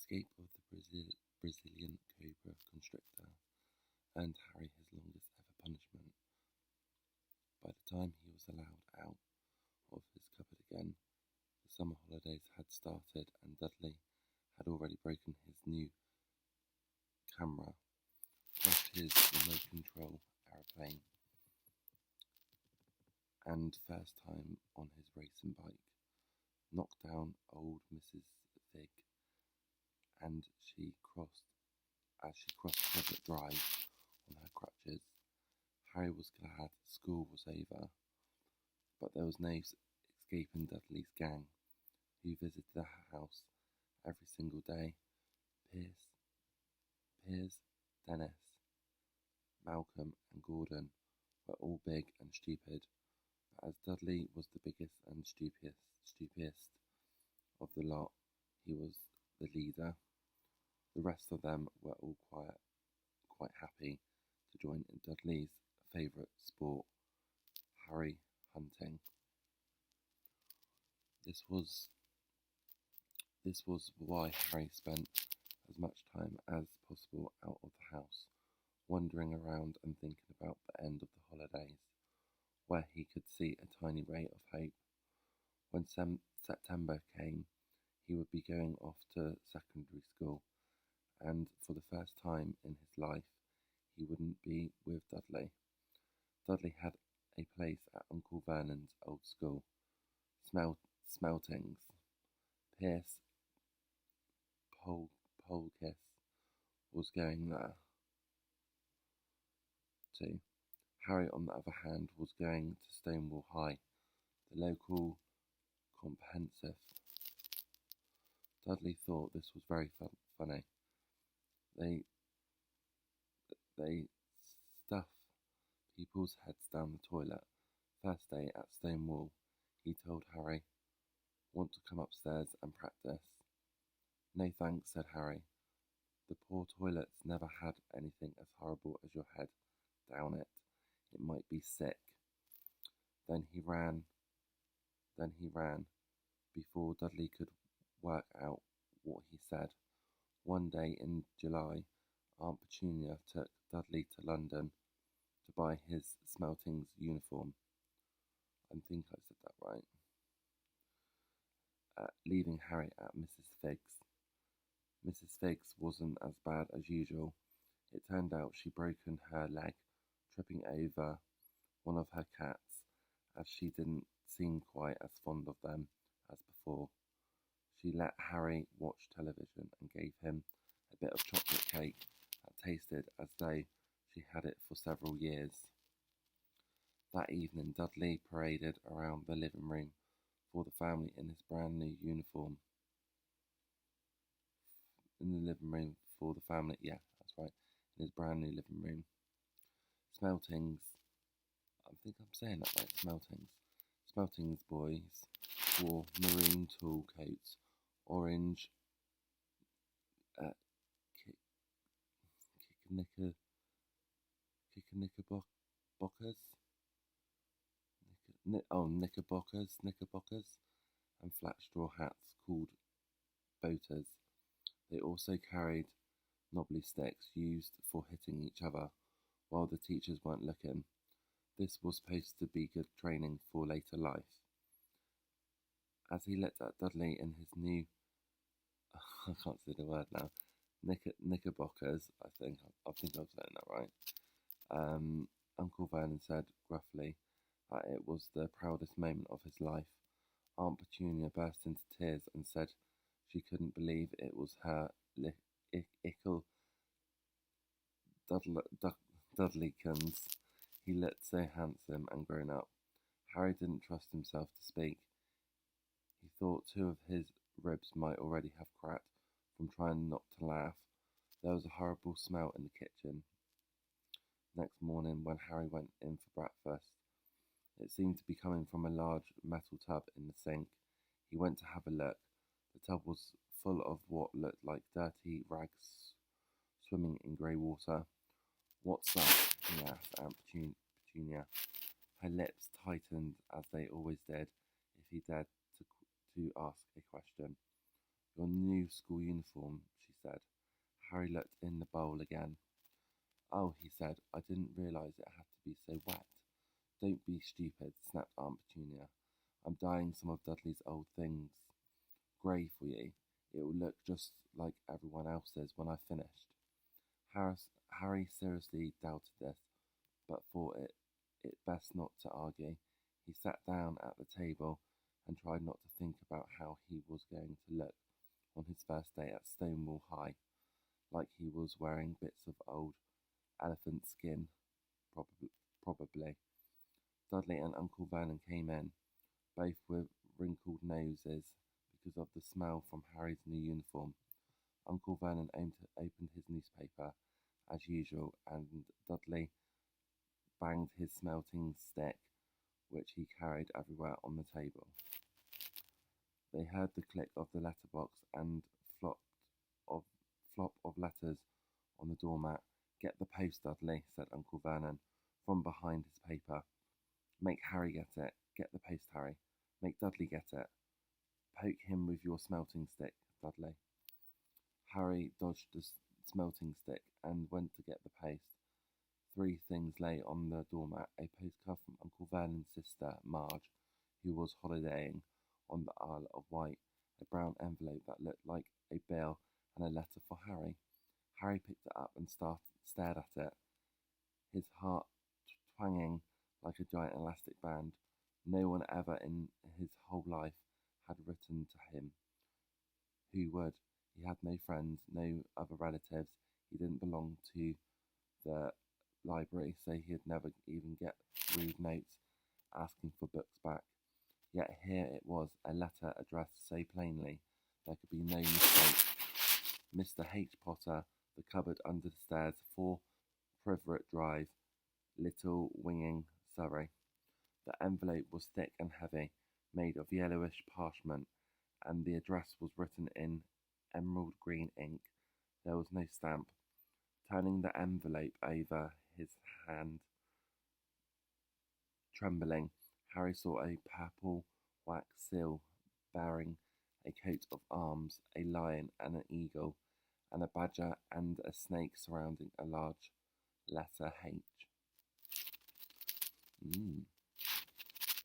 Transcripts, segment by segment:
escape of the Brazilian cobra constrictor earned Harry his longest ever punishment. By the time he was allowed out of his cupboard again, the summer holidays had started and Dudley had already broken his new camera, crashed his remote control aeroplane, and first time on his racing bike, knocked down old Mrs. Fig, and as she crossed Crescent Drive on her crutches. Harry was glad school was over, but there was no escaping Dudley's gang, who visited the house every single day. Piers, Dennis, Malcolm, and Gordon were all big and stupid, but as Dudley was the biggest and stupidest of the lot, he was the leader. The rest of them were all quite happy to join in Dudley's favourite sport, Harry hunting. This was why Harry spent as much time as possible out of the house, wandering around and thinking about the end of the holidays, where he could see a tiny ray of hope. When September came, he would be going off to secondary school, and for the first time in his life, he wouldn't be with Dudley. Dudley had a place at Uncle Vernon's old school, Smeltings. Pierce Polkiss was going there too. Harry, on the other hand, was going to Stonewall High, the local comprehensive. Dudley thought this was very funny. They stuff people's heads down the toilet. First day at Stonewall, he told Harry, "Want to come upstairs and practice?" "No thanks," said Harry. "The poor toilets never had anything as horrible as your head down it. It might be sick." Then he ran, before Dudley could work out what he said. One day in July, Aunt Petunia took Dudley to London to buy his Smeltings uniform. I think I said that right. Leaving Harry at Mrs. Figg's. Mrs. Figg's wasn't as bad as usual. It turned out she'd broken her leg, tripping over one of her cats, as she didn't seem quite as fond of them as before. She let Harry watch television and gave him a bit of chocolate cake that tasted as though she had it for several years. That evening, Dudley paraded around the living room for the family in his brand new uniform. In the living room for the family, yeah, that's right, in his brand new living room. Smeltings, I think I'm saying that right, Smeltings boys wore maroon tall coats, orange knickerbockers, and flat straw hats called boaters. They also carried knobbly sticks used for hitting each other while the teachers weren't looking. This was supposed to be good training for later life. As he looked at Dudley in his new, I can't say the word now, knickerbockers, I think I'm saying that right. Uncle Vernon said gruffly that it was the proudest moment of his life. Aunt Petunia burst into tears and said she couldn't believe it was her ickle Dudleykins. He looked so handsome and grown up. Harry didn't trust himself to speak. He thought two of his ribs might already have cracked from trying not to laugh. There was a horrible smell in the kitchen. Next morning, when Harry went in for breakfast, it seemed to be coming from a large metal tub in the sink. He went to have a look. The tub was full of what looked like dirty rags swimming in grey water. "What's that?" he asked Aunt Petunia. Her lips tightened as they always did if he dared to ask a question. "Your new school uniform," said. Harry looked in the bowl again. Oh, he said, I didn't realise it had to be so wet. Don't be stupid, snapped Aunt Petunia. I'm dyeing some of Dudley's old things grey for you. It will look just like everyone else's when I've finished. Harry seriously doubted this, but thought it best not to argue. He sat down at the table and tried not to think about how he was going to look on his first day at Stonewall High, like he was wearing bits of old elephant skin, probably. Dudley and Uncle Vernon came in, both with wrinkled noses because of the smell from Harry's new uniform. Uncle Vernon opened his newspaper, as usual, and Dudley banged his smelting stick, which he carried everywhere on the table. They heard the click of the letterbox and flop of letters on the doormat. Get the post, Dudley, said Uncle Vernon, from behind his paper. Make Harry get it. Get the post, Harry. Make Dudley get it. Poke him with your smelting stick, Dudley. Harry dodged the smelting stick and went to get the post. 3 things lay on the doormat: a postcard from Uncle Vernon's sister, Marge, who was holidaying on the Isle of Wight, a brown envelope that looked like a bill, and a letter for Harry. Harry picked it up and stared at it, his heart twanging like a giant elastic band. No one ever in his whole life had written to him. Who would? He had no friends, no other relatives. He didn't belong to the library, so he'd never even get rude notes asking for books back. Yet here it was, a letter addressed so plainly there could be no mistake. Mr. H. Potter, The Cupboard Under the Stairs, 4 Privet Drive, Little Winging, Surrey. The envelope was thick and heavy, made of yellowish parchment, and the address was written in emerald green ink. There was no stamp. Turning the envelope over, his hand trembling, Harry saw a purple wax seal bearing a coat of arms, a lion and an eagle, and a badger and a snake surrounding a large letter H.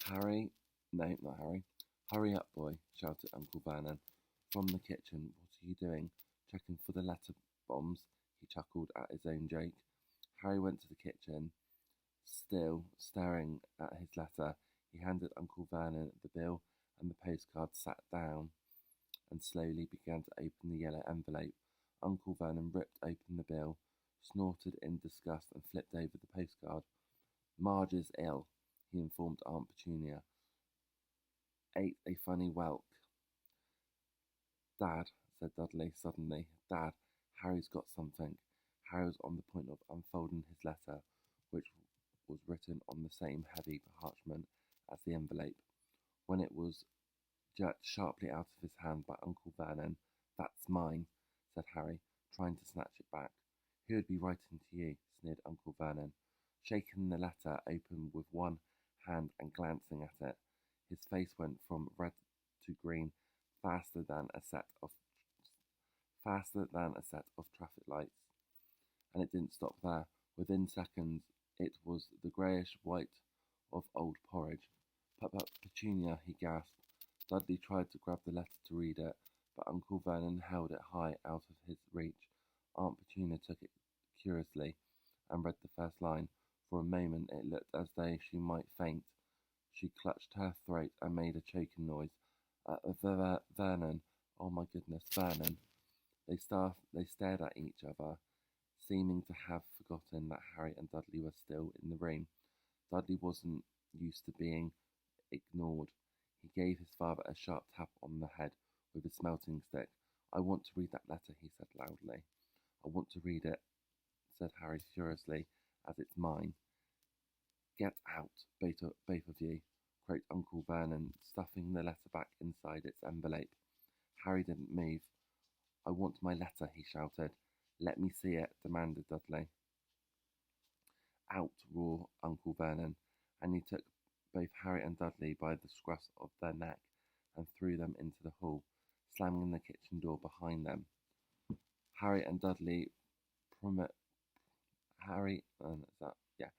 Harry, no, not Harry. Hurry up, boy, shouted Uncle Vernon from the kitchen. What are you doing? Checking for the letter bombs? He chuckled at his own joke. Harry went to the kitchen. Still staring at his letter, he handed Uncle Vernon the bill and the postcard, sat down, and slowly began to open the yellow envelope. Uncle Vernon ripped open the bill, snorted in disgust, and flipped over the postcard. Marge is ill, he informed Aunt Petunia. Ate a funny whelk. Dad, said Dudley suddenly. Dad, Harry's got something. Harry was on the point of unfolding his letter, which was written on the same heavy parchment as the envelope, when it was jerked sharply out of his hand by Uncle Vernon. That's mine, said Harry, trying to snatch it back. Who would be writing to you? Sneered Uncle Vernon, shaking the letter open with one hand and glancing at it. His face went from red to green faster than a set of traffic lights. And it didn't stop there. Within seconds, it was the greyish white of old porridge. Petunia, he gasped. Dudley tried to grab the letter to read it, but Uncle Vernon held it high out of his reach. Aunt Petunia took it curiously and read the first line. For a moment it looked as though she might faint. She clutched her throat and made a choking noise. Vernon, oh my goodness, Vernon. They stared at each other, seeming to have forgotten that Harry and Dudley were still in the room. Dudley wasn't used to being ignored. He gave his father a sharp tap on the head with his smelting stick. I want to read that letter, he said loudly. I want to read it, said Harry furiously, as it's mine. Get out, both of you, croaked Uncle Vernon, stuffing the letter back inside its envelope. Harry didn't move. I want my letter, he shouted. Let me see it, demanded Dudley. Out, roared Uncle Vernon, and he took both Harry and Dudley by the scruff of their neck and threw them into the hall, slamming the kitchen door behind them. Harry and Dudley promo- Harry that yeah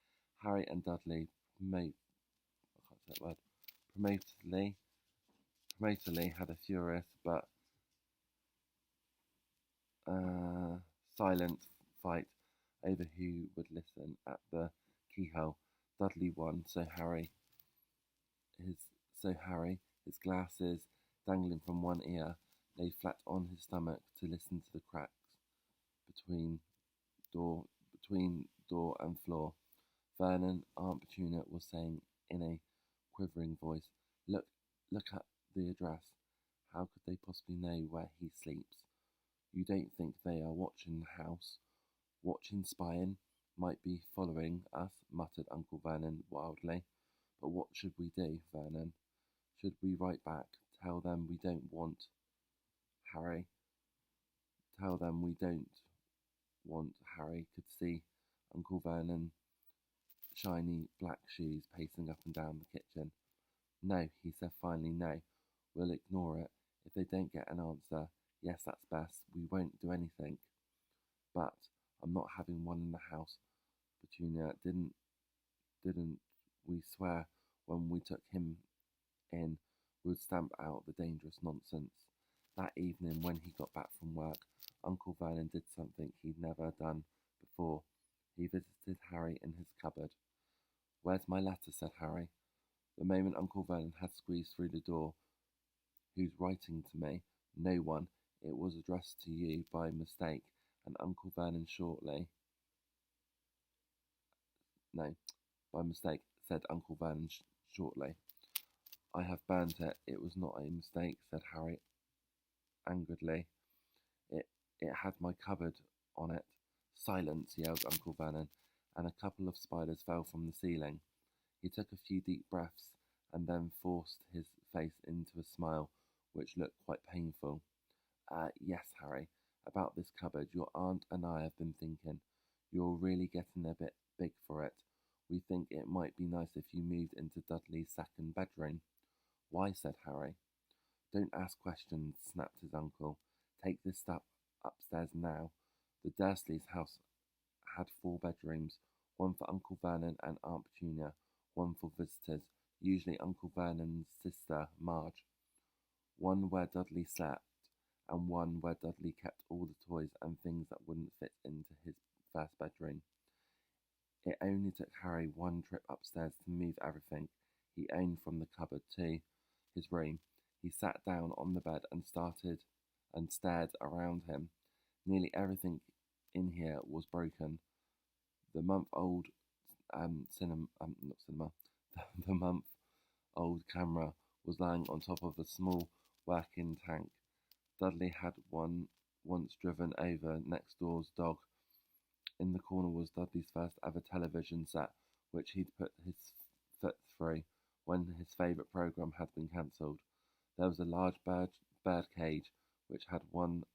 Harry and Dudley promote I can't say that word promotedly had a furious but uh, silent fight over who would listen at the keyhole. Dudley won, his Harry, his glasses dangling from one ear, lay flat on his stomach to listen to the cracks between door door and floor. Vernon, Aunt Petunia was saying in a quivering voice, "Look, look at the address. How could they possibly know where he sleeps? You don't think they are watching the house? Watching, spying, might be following us," muttered Uncle Vernon wildly. "But what should we do, Vernon? Should we write back, tell them we don't want Harry? Tell them we don't want Harry?" Could see Uncle Vernon's shiny black shoes pacing up and down the kitchen. "No," he said finally, "no. We'll ignore it. If they don't get an answer, yes, that's best. We won't do anything. But I'm not having one in the house. Petunia, didn't we swear when we took him in we'd stamp out the dangerous nonsense?" That evening, when he got back from work, Uncle Vernon did something he'd never done before. He visited Harry in his cupboard. "Where's my letter?" said Harry. The moment Uncle Vernon had squeezed through the door. "Who's writing to me?" "No one. It was addressed to you by mistake." And Uncle Vernon no, by mistake, said Uncle Vernon shortly. "I have burnt it. It was not a mistake," said Harry angrily. It it had my cupboard on it." "Silence!" yelled Uncle Vernon, and a couple of spiders fell from the ceiling. He took a few deep breaths and then forced his face into a smile which looked quite painful. Yes, Harry, about this cupboard. Your aunt and I have been thinking. You're really getting a bit big for it. We think it might be nice if you moved into Dudley's second bedroom." "Why?" said Harry. "Don't ask questions," snapped his uncle. "Take this step upstairs now." The Dursleys' house had 4 bedrooms, one for Uncle Vernon and Aunt Petunia, one for visitors, usually Uncle Vernon's sister Marge, one where Dudley slept, and one where Dudley kept all the toys and things that wouldn't fit into his first bedroom. It only took Harry one trip upstairs to move everything he owned from the cupboard to his room. He sat down on the bed and stared around him. Nearly everything in here was broken. The month-old not cinema, the month-old camera was lying on top of a small working tank. Dudley had once driven over next door's dog. In the corner was Dudley's first ever television set, which he'd put his foot through when his favourite programme had been cancelled. There was a large bird cage which once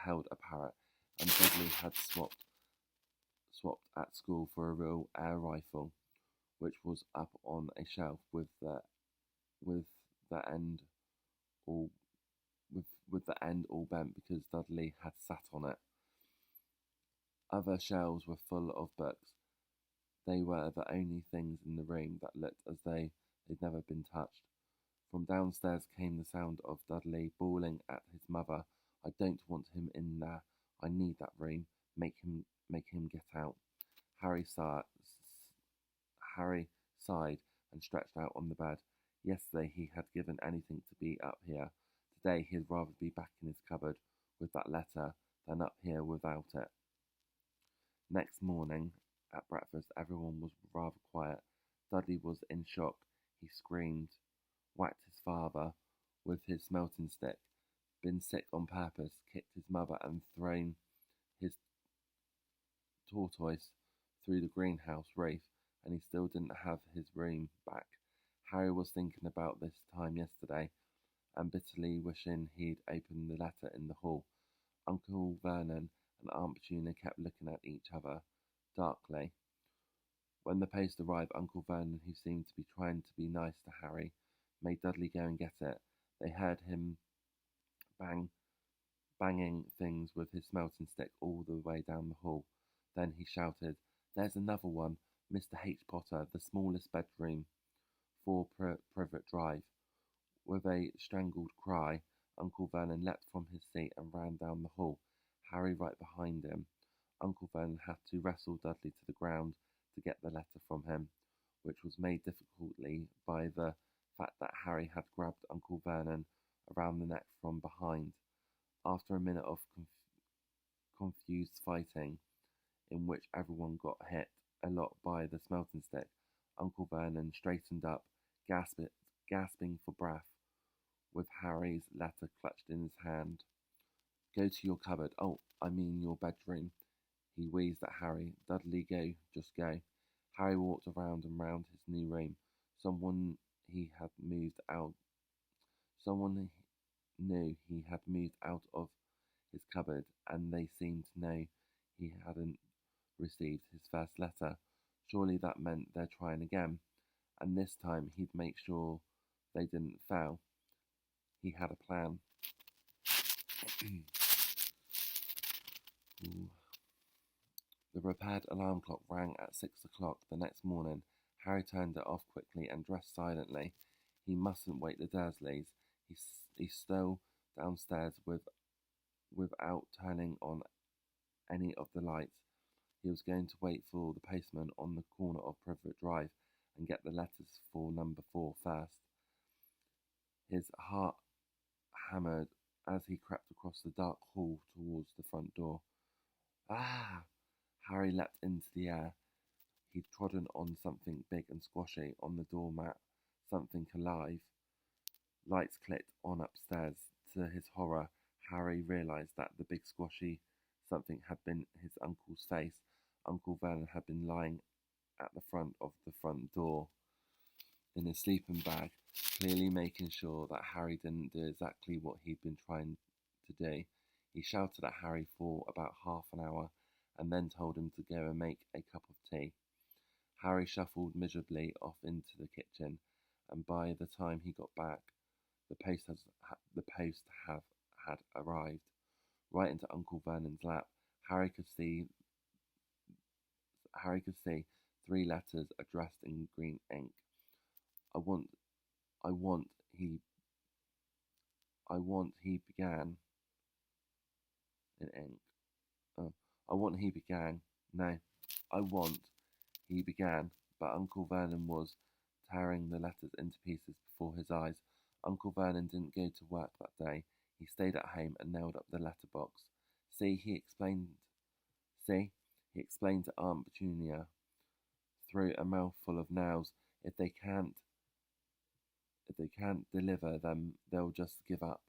held a parrot, and Dudley had swapped at school for a real air rifle, which was up on a shelf with the end all with the end all bent because Dudley had sat on it. Other shelves were full of books. They were the only things in the room that looked as though they'd never been touched. From downstairs came the sound of Dudley bawling at his mother. "I don't want him in there. I need that room. Make him get out." Harry sighed and stretched out on the bed. Yesterday he had given anything to be up here. Today he'd rather be back in his cupboard with that letter than up here without it. Next morning, at breakfast, everyone was rather quiet. Dudley was in shock. He screamed, whacked his father with his smelting stick, been sick on purpose, kicked his mother, and thrown his tortoise through the greenhouse roof, and he still didn't have his room back. Harry was thinking about this time yesterday, and bitterly wishing he'd opened the letter in the hall. Uncle Vernon and Aunt Petunia kept looking at each other darkly. When the post arrived, Uncle Vernon, who seemed to be trying to be nice to Harry, made Dudley go and get it. They heard him bang banging things with his smelting stick all the way down the hall. Then he shouted, "There's another one, Mr. H. Potter, the smallest bedroom, 4 Privet Drive." With a strangled cry, Uncle Vernon leapt from his seat and ran down the hall, Harry right behind him. Uncle Vernon had to wrestle Dudley to the ground to get the letter from him, which was made difficultly by the fact that Harry had grabbed Uncle Vernon around the neck from behind. After a minute of confused fighting, in which everyone got hit a lot by the smelting stick, Uncle Vernon straightened up, gasping for breath, with Harry's letter clutched in his hand. "Go to your cupboard. Oh, I mean your bedroom," he wheezed at Harry. "Dudley, go, just go." Harry walked around and round his new room. Someone he had moved out. Someone knew he had moved out of his cupboard, and they seemed to know he hadn't received his first letter. Surely that meant they're trying again, and this time he'd make sure they didn't fail. He had a plan. The repaired alarm clock rang at 6 o'clock the next morning. Harry turned it off quickly and dressed silently. He mustn't wake the Dursleys. He stole downstairs without turning on any of the lights. He was going to wait for the postman on the corner of Privet Drive and get the letters for number 4 first. His heart hammered as he crept across the dark hall towards the front door. Ah! Harry leapt into the air. He'd trodden on something big and squashy on the doormat, something alive. Lights clicked on upstairs. To his horror, Harry realised that the big squashy something had been his uncle's face. Uncle Vernon had been lying at the front of the front door in his sleeping bag, clearly making sure that Harry didn't do exactly what he'd been trying to do. He shouted at Harry for about half an hour, and then told him to go and make a cup of tea. Harry shuffled miserably off into the kitchen, and by the time he got back, the post had arrived. Right into Uncle Vernon's lap, Harry could see 3 letters addressed in green ink. I want, he began in ink. He began, but Uncle Vernon was tearing the letters into pieces before his eyes. Uncle Vernon didn't go to work that day. He stayed at home and nailed up the letterbox. He explained to Aunt Petunia through a mouthful of nails. If they can't deliver them, they'll just give up.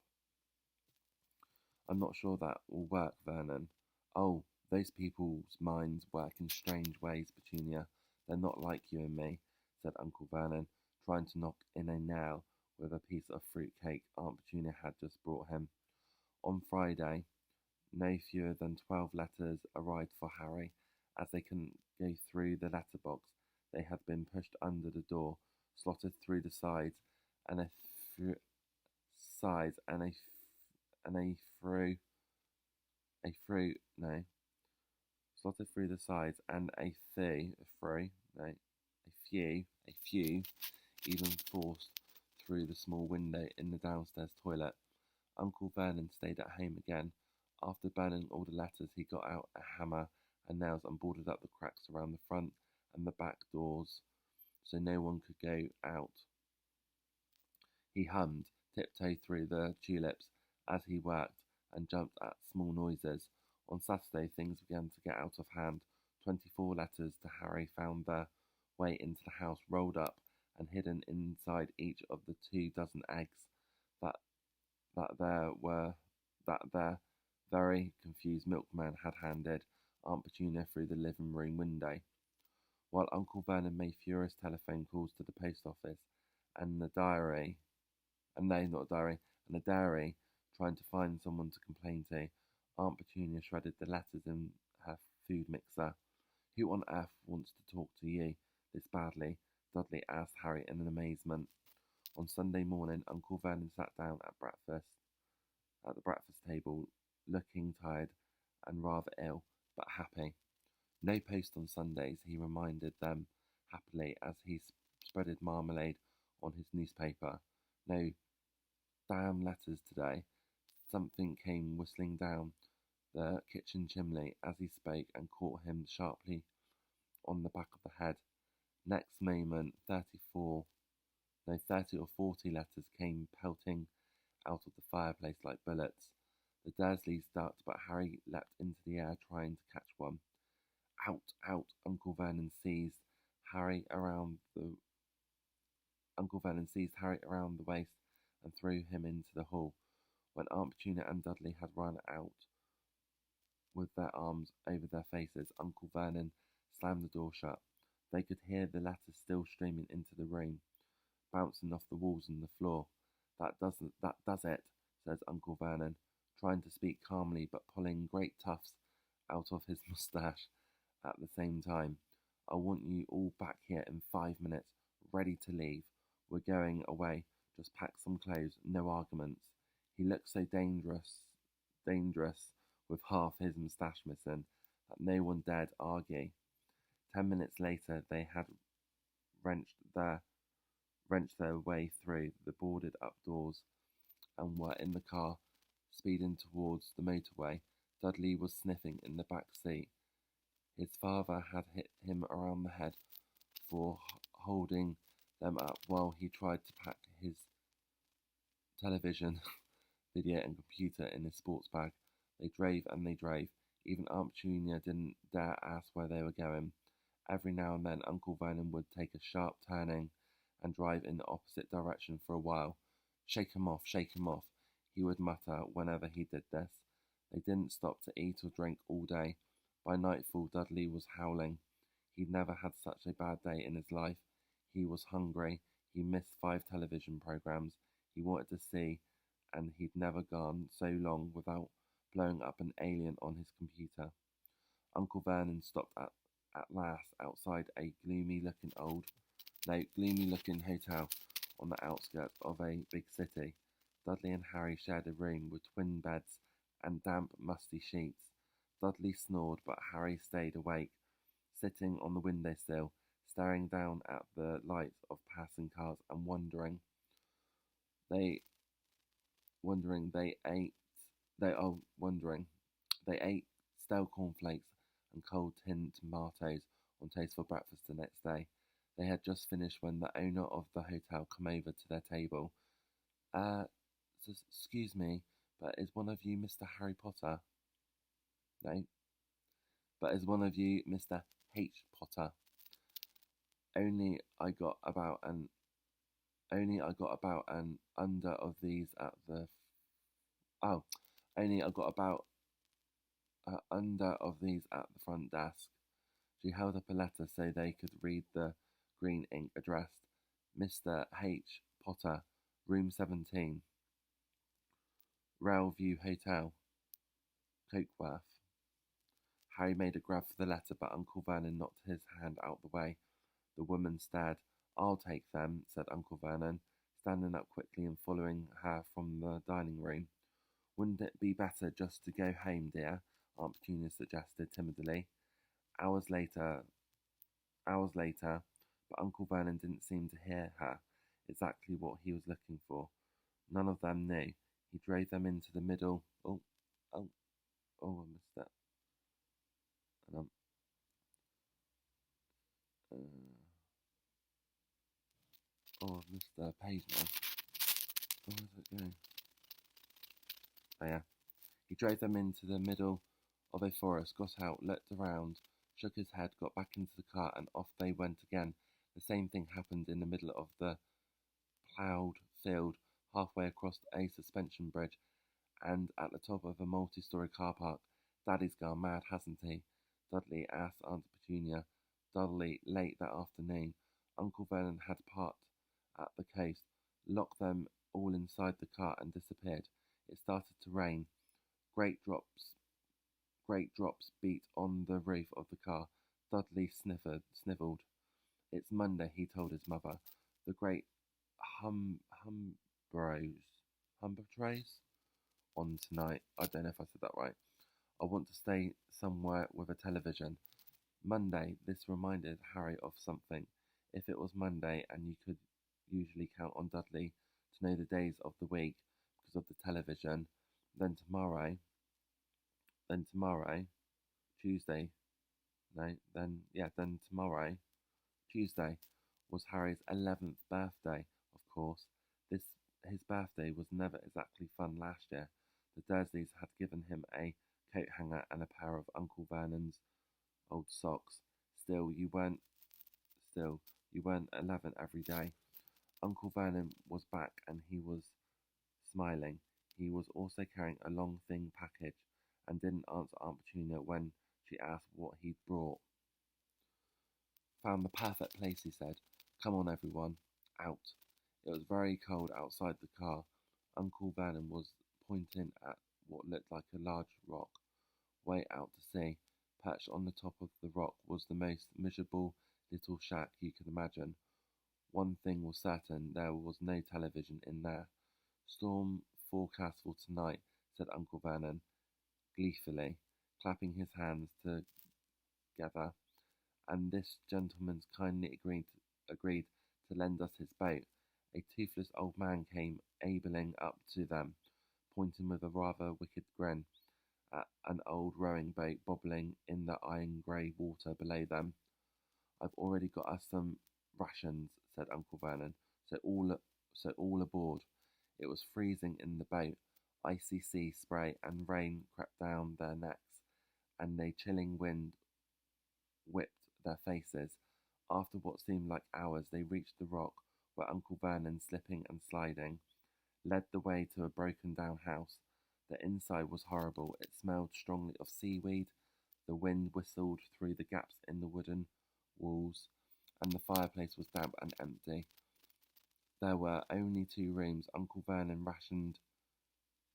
I'm not sure that will work, Vernon. Oh, those people's minds work in strange ways, Petunia. They're not like you and me, said Uncle Vernon, trying to knock in a nail with a piece of fruit cake Aunt Petunia had just brought him. On Friday, no fewer than 12 letters arrived for Harry. As they couldn't go through the letterbox, they had been pushed under the door, slotted through the sides, and slotted through the sides, and a few even forced through the small window in the downstairs toilet. Uncle Vernon stayed at home again. After burning all the letters, he got out a hammer and nails and boarded up the cracks around the front and the back doors so no one could go out. He hummed, tiptoed through the tulips as he worked, and jumped at small noises. On Saturday, things began to get out of hand. 24 letters to Harry found their way into the house, rolled up and hidden inside each of the 24 eggs that their very confused milkman had handed Aunt Petunia through the living room window. While Uncle Vernon made furious telephone calls to the post office and the dairy, trying to find someone to complain to, Aunt Petunia shredded the letters in her food mixer. Who on earth wants to talk to you this badly? Dudley asked Harry in amazement. On Sunday morning, Uncle Vernon sat down at the breakfast table looking tired and rather ill, but happy. No post on Sundays, he reminded them happily as he spreaded marmalade on his newspaper. No damn letters today. Something came whistling down the kitchen chimney as he spoke and caught him sharply on the back of the head. Next moment, 30 or 40 letters came pelting out of the fireplace like bullets. The Dursleys ducked, but Harry leapt into the air trying to catch one. Out, out! Uncle Vernon seized Harry around the waist and threw him into the hall. When Aunt Petunia and Dudley had run out with their arms over their faces, Uncle Vernon slammed the door shut. They could hear the letters still streaming into the room, bouncing off the walls and the floor. That does it, says Uncle Vernon, trying to speak calmly but pulling great tufts out of his moustache at the same time. I want you all back here in 5 minutes, ready to leave. We're going away. Just pack some clothes, no arguments. He looked so dangerous with half his moustache missing, that no one dared argue. 10 minutes later, they had wrenched their way through the boarded up doors and were in the car, speeding towards the motorway. Dudley was sniffing in the back seat. His father had hit him around the head for holding them up while he tried to pack his television, video and computer in his sports bag. They drove and they drove. Even Aunt Petunia didn't dare ask where they were going. Every now and then Uncle Vernon would take a sharp turning and drive in the opposite direction for a while. Shake 'em off, he would mutter whenever he did this. They didn't stop to eat or drink all day. By nightfall, Dudley was howling. He'd never had such a bad day in his life. He was hungry. He missed 5 television programs he wanted to see, and he'd never gone so long without blowing up an alien on his computer. Uncle Vernon stopped at last outside a gloomy-looking hotel on the outskirts of a big city. Dudley and Harry shared a room with twin beds and damp, musty sheets. Dudley snored, but Harry stayed awake, sitting on the windowsill, staring down at the lights of passing cars and wondering. They ate stale cornflakes and cold tinned tomatoes on toast for breakfast the next day. They had just finished when the owner of the hotel came over to their table. Excuse me, but is one of you Mr. Harry Potter? No. But is one of you Mr. H. Potter? Only I got about an under of these at the under of these at the front desk. She held up a letter so they could read the green ink addressed Mr. H. Potter, Room 17, Railview Hotel, Cokeworth. Harry made a grab for the letter, but Uncle Vernon knocked his hand out the way. The woman stared. I'll take them, said Uncle Vernon, standing up quickly and following her from the dining room. Wouldn't it be better just to go home, dear? Aunt Petunia suggested timidly. Hours later, but Uncle Vernon didn't seem to hear her, exactly what he was looking for. None of them knew. He drove them into the middle. I missed that. And I've missed the page now. Where's it going? Oh yeah. He drove them into the middle of a forest, got out, looked around, shook his head, got back into the car, and off they went again. The same thing happened in the middle of the ploughed field, halfway across a suspension bridge, and at the top of a multi-story car park. Daddy's gone mad, hasn't he? Dudley asked Aunt Petunia. Dudley, late that afternoon. Uncle Vernon had parked at the coast, locked them all inside the car, and disappeared. It started to rain. Great drops beat on the roof of the car. Dudley snivelled. It's Monday, he told his mother. The great Humbertrays on tonight. I don't know if I said that right. I want to stay somewhere with a television. Monday, this reminded Harry of something. If it was Monday and you could usually count on Dudley to know the days of the week because of the television, then tomorrow, Tuesday, no, then tomorrow, Tuesday, was Harry's 11th birthday, of course. This His birthday was never exactly fun last year. The Dursleys had given him a coat hanger and a pair of Uncle Vernon's old socks. Still, you weren't 11 every day. Uncle Vernon was back and he was smiling. He was also carrying a long, thin package and didn't answer Aunt Petunia when she asked what he'd brought. Found the perfect place, he said. Come on, everyone. Out. It was very cold outside the car. Uncle Vernon was pointing at what looked like a large rock, way out to sea. Perched on the top of the rock was the most miserable little shack you could imagine. One thing was certain, there was no television in there. Storm forecast for tonight, said Uncle Vernon, gleefully, clapping his hands together. And this gentleman kindly agreed to lend us his boat. A toothless old man came abeling up to them, pointing with a rather wicked grin at an old rowing boat bobbling in the iron-grey water below them. I've already got us some rations, said Uncle Vernon, so all aboard. It was freezing in the boat. Icy sea spray and rain crept down their necks, and a chilling wind whipped their faces. After what seemed like hours, they reached the rock where Uncle Vernon, slipping and sliding, led the way to a broken-down house. The inside was horrible. It smelled strongly of seaweed. The wind whistled through the gaps in the wooden walls, and the fireplace was damp and empty. There were only 2 rooms. Uncle Vernon rationed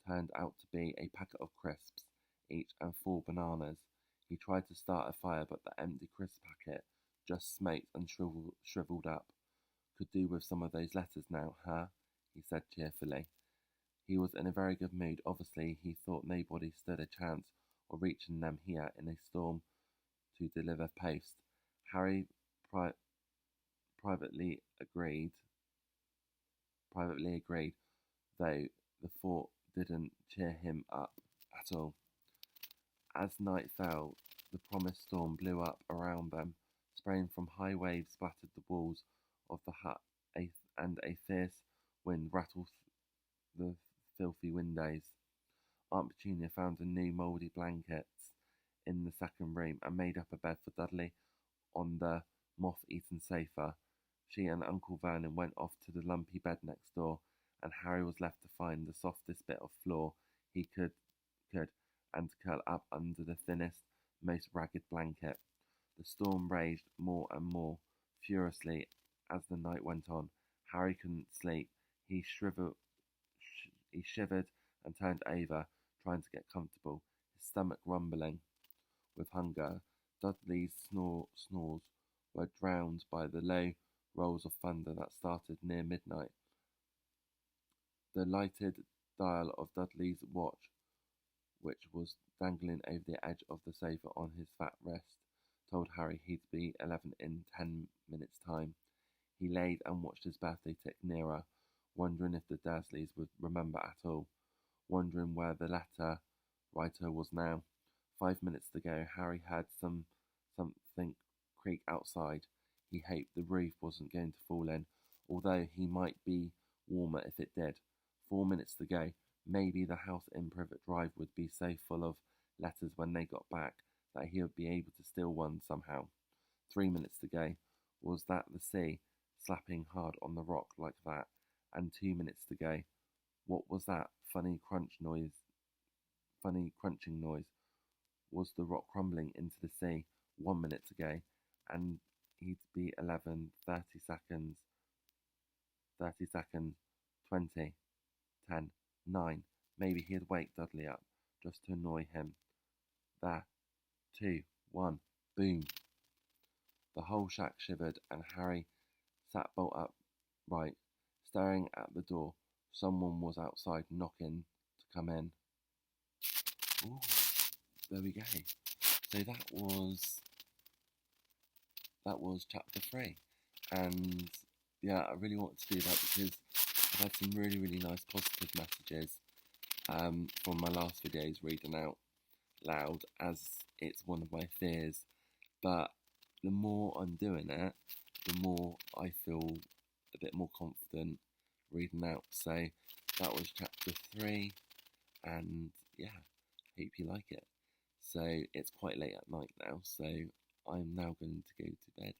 turned out to be a packet of crisps each and 4 bananas. He tried to start a fire, but the empty crisp packet just smoked and shriveled up. Could do with some of those letters now, huh? He said cheerfully. He was in a very good mood. Obviously, he thought nobody stood a chance of reaching them here in a storm to deliver post. Harry privately agreed, though the thought didn't cheer him up at all. As night fell, the promised storm blew up around them. Spraying from high waves splattered the walls of the hut, and a fierce wind rattled the filthy windows. Aunt Petunia found a new mouldy blankets in the second room and made up a bed for Dudley on the moth-eaten sofa. She and Uncle Vernon went off to the lumpy bed next door, and Harry was left to find the softest bit of floor he could, and to curl up under the thinnest, most ragged blanket. The storm raged more and more furiously as the night went on. Harry couldn't sleep. He shivered and turned over, trying to get comfortable, his stomach rumbling with hunger. Dudley's snores were drowned by the low rolls of thunder that started near midnight. The lighted dial of Dudley's watch, which was dangling over the edge of the sofa on his fat wrist, told Harry he'd be 11 in 10 minutes' time. He laid and watched his birthday tick nearer, wondering if the Dursleys would remember at all, wondering where the letter writer was now. 5 minutes to go, Harry heard something creak outside. He hoped the roof wasn't going to fall in, although he might be warmer if it did. 4 minutes to go. Maybe the house in Privet Drive would be so full of letters when they got back that he would be able to steal one somehow. 3 minutes to go. Was that the sea slapping hard on the rock like that? And 2 minutes to go. What was that funny crunching noise? Was the rock crumbling into the sea? 1 minute to go. And he'd be 11, 30 seconds, 20, 10, 9. Maybe he'd wake Dudley up, just to annoy him. There. 2, 1. Boom. The whole shack shivered, and Harry sat bolt upright, staring at the door. Someone was outside, knocking to come in. Ooh, there we go. So that was chapter 3, and yeah, I really wanted to do that because I've had some really, really nice positive messages from my last videos reading out loud, as it's one of my fears. But the more I'm doing it, the more I feel a bit more confident reading out. So that was chapter 3, and yeah, hope you like it. So it's quite late at night now, so I'm now going to go to bed,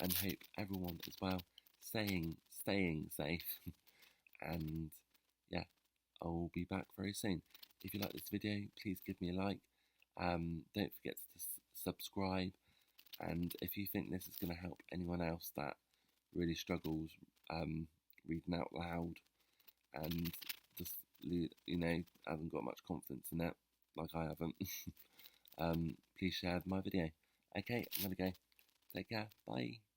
and hope everyone as well staying safe. And yeah, I'll be back very soon. If you like this video, please give me a like. Don't forget to subscribe, and if you think this is going to help anyone else that really struggles reading out loud and just, hasn't got much confidence in it, like I haven't, please share my video. Okay, I'm gonna go. Take care. Bye.